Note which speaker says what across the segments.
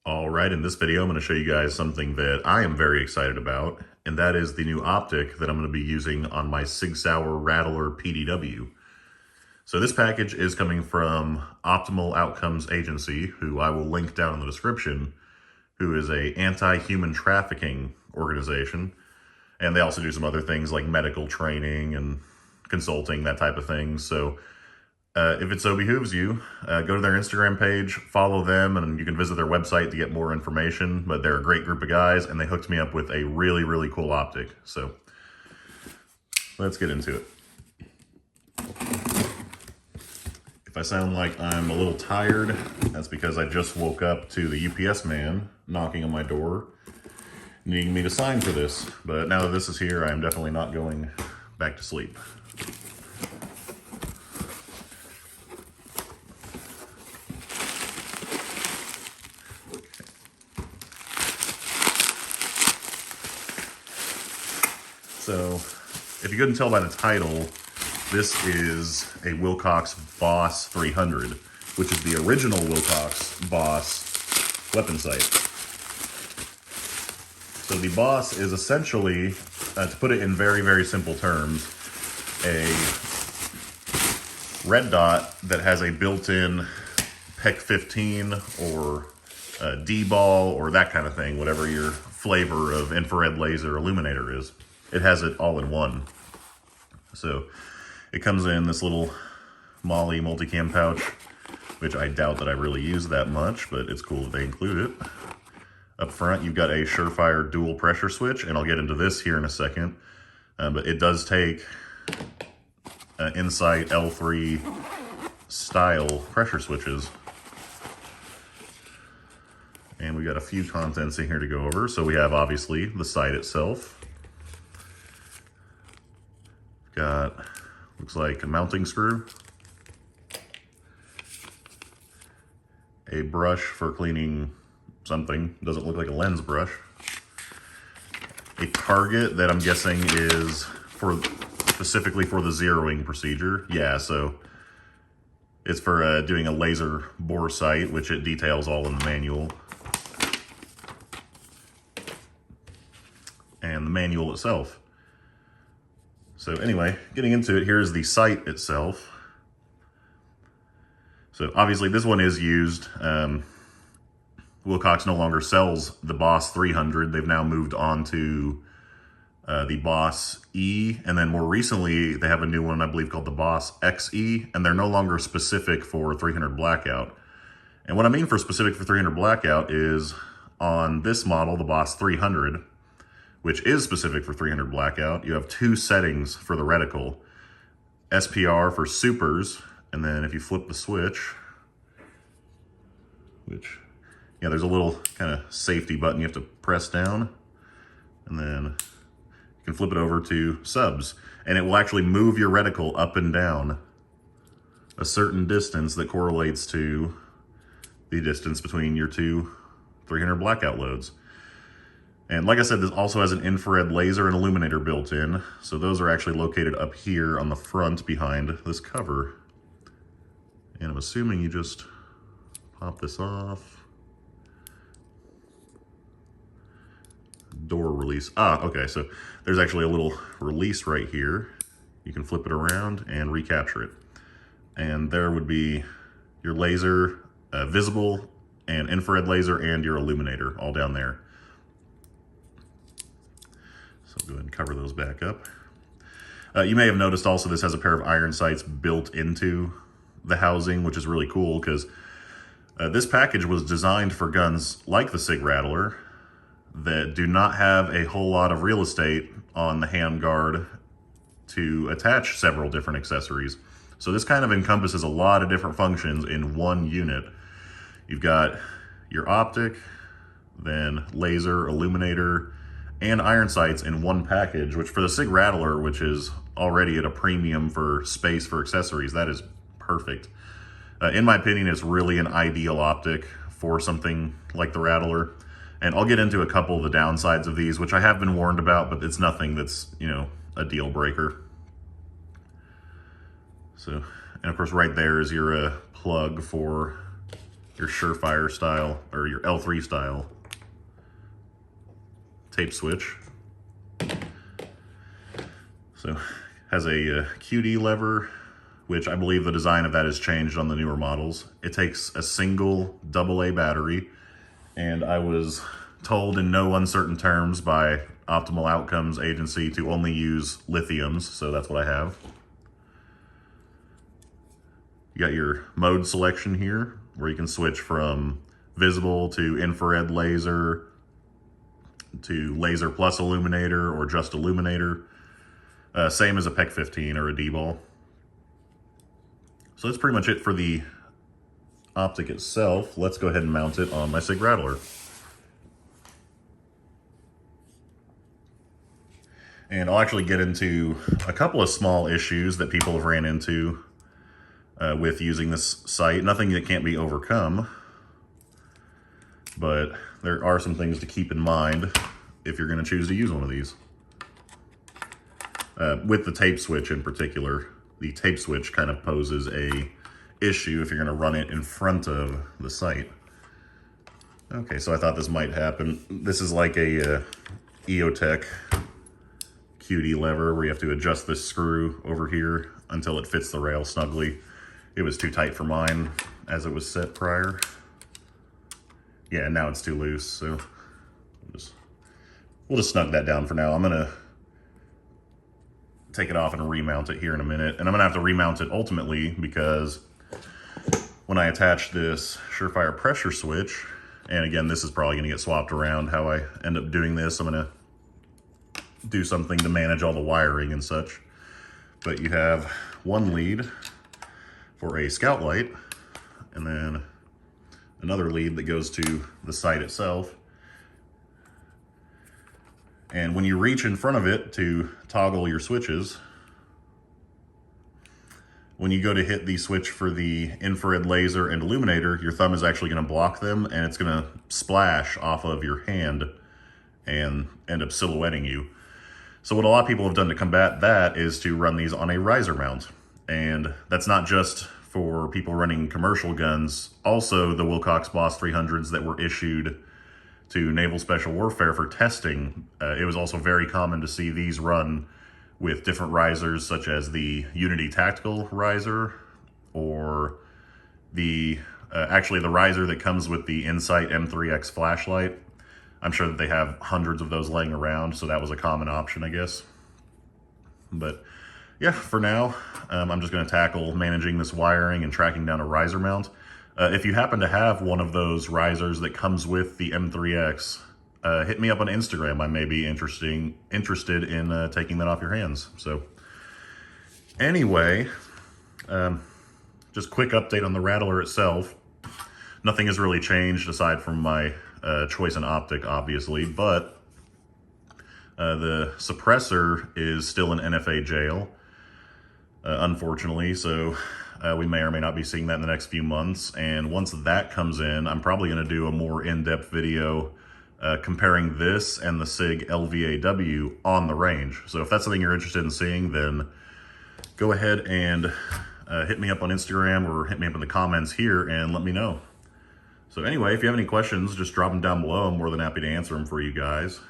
Speaker 1: All right, in this video, I'm going to show you guys something that I am very excited about, and that is the new optic that I'm going to be using on my Sig Rattler PDW. So this package is coming from Optimal Outcomes Agency, who I will link down in the description, who is a anti-human trafficking organization. And they also do some other things like medical training and consulting, that type of thing. So if it so behooves you, go to their Instagram page, follow them, and you can visit their website to get more information. But they're a great group of guys, and they hooked me up with a really, really cool optic. So let's get into it. If I sound like I'm a little tired, that's because I just woke up to the UPS man knocking on my door, needing me to sign for this. But now that this is here, I am definitely not going back to sleep. So, if you couldn't tell by the title, this is a Wilcox BOSS300, which is the original Wilcox BOSS weapon sight. So the BOSS is essentially, to put it in very, very simple terms, a red dot that has a built-in PEC 15 or D-ball or that kind of thing, whatever your flavor of infrared laser illuminator is. It has it all in one. So it comes in this little Molly multicam pouch, which I doubt that I really use that much, but it's cool that they include it. Up front, you've got a Surefire dual pressure switch, and I'll get into this here in a second. But it does take Insight L3 style pressure switches. And we got a few contents in here to go over. So we have obviously the sight itself. Got, looks like a mounting screw, a brush for cleaning something, doesn't look like a lens brush, a target that I'm guessing is specifically for the zeroing procedure. Yeah, so it's for doing a laser bore sight, which it details all in the manual. And the manual itself. So anyway, getting into it, here's the sight itself. So obviously this one is used. Wilcox no longer sells the BOSS300. They've now moved on to the Boss E, and then more recently they have a new one I believe called the Boss XE, and they're no longer specific for 300 blackout. And what I mean for specific for 300 blackout is on this model, the BOSS300, which is specific for 300 blackout, you have two settings for the reticle. SPR for supers, and then if you flip the switch, which, yeah, there's a little kind of safety button you have to press down, and then you can flip it over to subs, and it will actually move your reticle up and down a certain distance that correlates to the distance between your two 300 blackout loads. And like I said, this also has an infrared laser and illuminator built in. So those are actually located up here on the front behind this cover. And I'm assuming you just pop this off. Door release. Ah, okay, so there's actually a little release right here. You can flip it around and recapture it. And there would be your laser, visible and infrared laser, and your illuminator all down there. Go ahead and cover those back up. You may have noticed also this has a pair of iron sights built into the housing, which is really cool because this package was designed for guns like the Sig Rattler that do not have a whole lot of real estate on the handguard to attach several different accessories. So this kind of encompasses a lot of different functions in one unit. You've got your optic, then laser, illuminator, and iron sights in one package, which for the Sig Rattler, which is already at a premium for space for accessories, that is perfect. In my opinion, it's really an ideal optic for something like the Rattler. And I'll get into a couple of the downsides of these, which I have been warned about, but it's nothing that's, you know, a deal breaker. So, and of course right there is your plug for your Surefire style, or your L3 style tape switch. So has a QD lever, which I believe the design of that has changed on the newer models. It takes a single AA battery, and I was told in no uncertain terms by Optimal Outcomes Agency to only use lithiums, so that's what I have. You got your mode selection here, where you can switch from visible to infrared laser to laser plus illuminator or just illuminator. Same as a PEC 15 or a D-ball. So that's pretty much it for the Optic itself. Let's go ahead and mount it on my Sig Rattler. And I'll actually get into a couple of small issues that people have ran into with using this sight. Nothing that can't be overcome, but there are some things to keep in mind if you're going to choose to use one of these. With the tape switch in particular, the tape switch kind of poses a issue if you're going to run it in front of the sight. Okay, so I thought this might happen. This is like a EOTech QD lever where you have to adjust this screw over here until it fits the rail snugly. It was too tight for mine as it was set prior. Yeah, and now it's too loose, so we'll just snug that down for now. I'm gonna take it off and remount it here in a minute, and I'm gonna have to remount it ultimately because when I attach this Surefire pressure switch, and again, this is probably gonna get swapped around how I end up doing this. I'm gonna do something to manage all the wiring and such. But you have one lead for a scout light, and then another lead that goes to the sight itself. And when you reach in front of it to toggle your switches, when you go to hit the switch for the infrared laser and illuminator, your thumb is actually going to block them, and it's going to splash off of your hand and end up silhouetting you. So what a lot of people have done to combat that is to run these on a riser mount. And that's not just for people running commercial guns. Also, the Wilcox BOSS300s that were issued to Naval Special Warfare for testing, it was also very common to see these run with different risers, such as the Unity Tactical riser, or the actually the riser that comes with the Insight M3X flashlight. I'm sure that they have hundreds of those laying around, so that was a common option, I guess. But yeah, for now, I'm just going to tackle managing this wiring and tracking down a riser mount. If you happen to have one of those risers that comes with the M3X, hit me up on Instagram. I may be interested in taking that off your hands. So anyway, just quick update on the Rattler itself. Nothing has really changed aside from my choice in optic, obviously, but the suppressor is still in NFA jail, unfortunately, so we may or may not be seeing that in the next few months. And once that comes in, I'm probably going to do a more in-depth video comparing this and the Sig LVAW on the range. So if that's something you're interested in seeing, then go ahead and hit me up on Instagram or hit me up in the comments here and let me know. So anyway, if you have any questions, just drop them down below. I'm more than happy to answer them for you guys.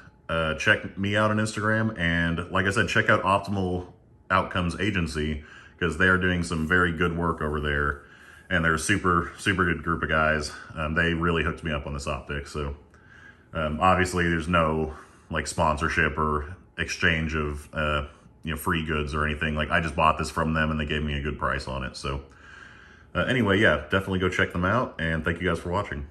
Speaker 1: Check me out on Instagram, and like I said, check out Optimal Outcomes Agency, because they are doing some very good work over there, and they're a super good group of guys. They really hooked me up on this optic. So obviously there's no like sponsorship or exchange of free goods or anything. Like, I just bought this from them and they gave me a good price on it. So anyway, yeah, definitely go check them out, and thank you guys for watching.